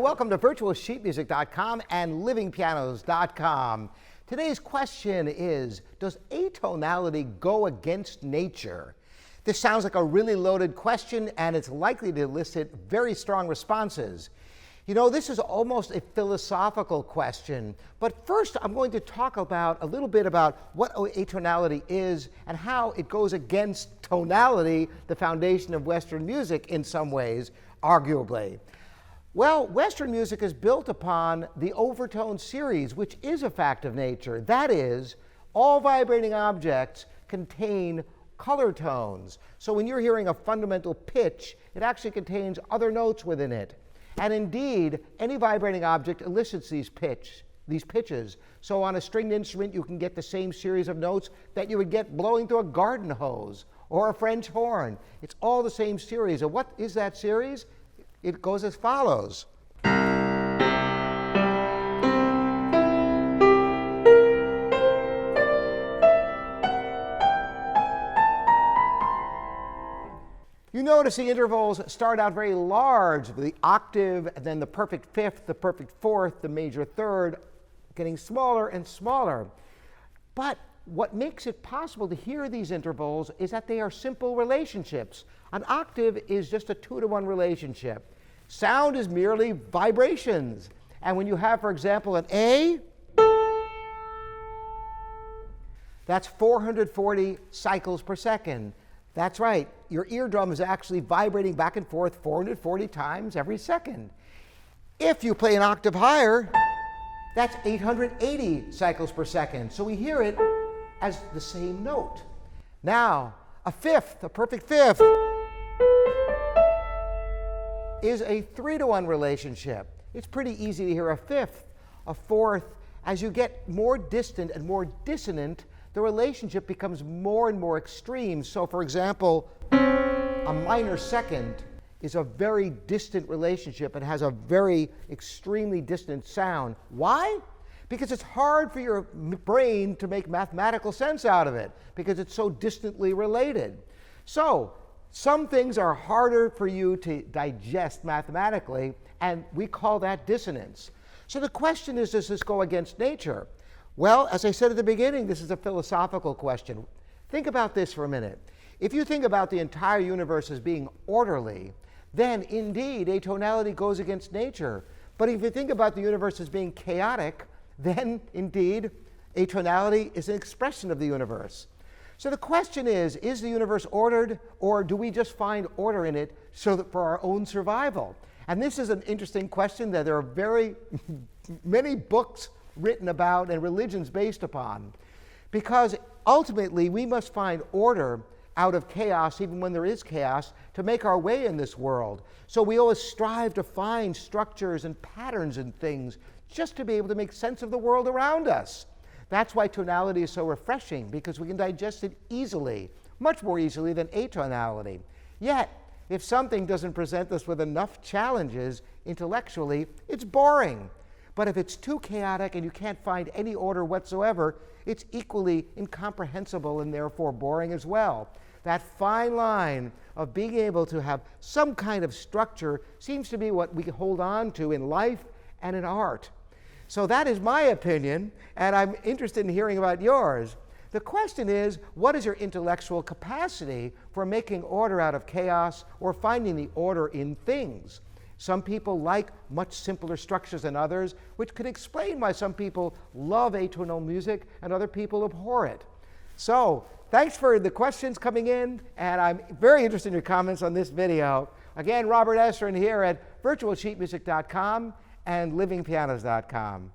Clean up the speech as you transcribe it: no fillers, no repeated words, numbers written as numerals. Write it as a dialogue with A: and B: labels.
A: welcome to virtualsheetmusic.com and livingpianos.com. Today's question is, does atonality go against nature? This sounds like a really loaded question, and it's likely to elicit very strong responses. You know, this is almost a philosophical question, but first I'm going to talk about a little bit about what atonality is and how it goes against tonality, the foundation of Western music in some ways, arguably. Well, Western music is built upon the Overtone Series, which is a fact of nature. That is, all vibrating objects contain color tones. So when you're hearing a fundamental pitch, it actually contains other notes within it. And indeed, any vibrating object elicits these pitches. So on a stringed instrument, you can get the same series of notes that you would get blowing through a garden hose or a French horn. It's all the same series. And what is that series? It goes as follows. You notice the intervals start out very large, the octave, and then the perfect fifth, the perfect fourth, the major third, getting smaller and smaller. But what makes it possible to hear these intervals is that they are simple relationships. An octave is just a 2-to-1 relationship. Sound is merely vibrations. And when you have, for example, an A, that's 440 cycles per second. That's right, your eardrum is actually vibrating back and forth 440 times every second. If you play an octave higher, that's 880 cycles per second. So we hear it as the same note. Now, a fifth, a perfect fifth, is a 3-to-1 relationship. It's pretty easy to hear a fifth, a fourth. As you get more distant and more dissonant, the relationship becomes more and more extreme. So for example, a minor second is a very distant relationship and has a very extremely distant sound. Why? Because it's hard for your brain to make mathematical sense out of it, because it's so distantly related. So some things are harder for you to digest mathematically, and we call that dissonance. So the question is, does this go against nature? Well, as I said at the beginning, this is a philosophical question. Think about this for a minute. If you think about the entire universe as being orderly, then indeed atonality goes against nature. But if you think about the universe as being chaotic, then indeed atonality is an expression of the universe. So the question is the universe ordered, or do we just find order in it so that for our own survival? And this is an interesting question that there are very many books written about and religions based upon. Because ultimately we must find order out of chaos, even when there is chaos, to make our way in this world. So we always strive to find structures and patterns and things just to be able to make sense of the world around us. That's why tonality is so refreshing, because we can digest it easily, much more easily than atonality. Yet, if something doesn't present us with enough challenges intellectually, it's boring. But if it's too chaotic and you can't find any order whatsoever, it's equally incomprehensible and therefore boring as well. That fine line of being able to have some kind of structure seems to be what we hold on to in life and in art. So that is my opinion, and I'm interested in hearing about yours. The question is, what is your intellectual capacity for making order out of chaos or finding the order in things? Some people like much simpler structures than others, which could explain why some people love atonal music and other people abhor it. So, thanks for the questions coming in, and I'm very interested in your comments on this video. Again, Robert Esrin here at virtualsheetmusic.com and livingpianos.com.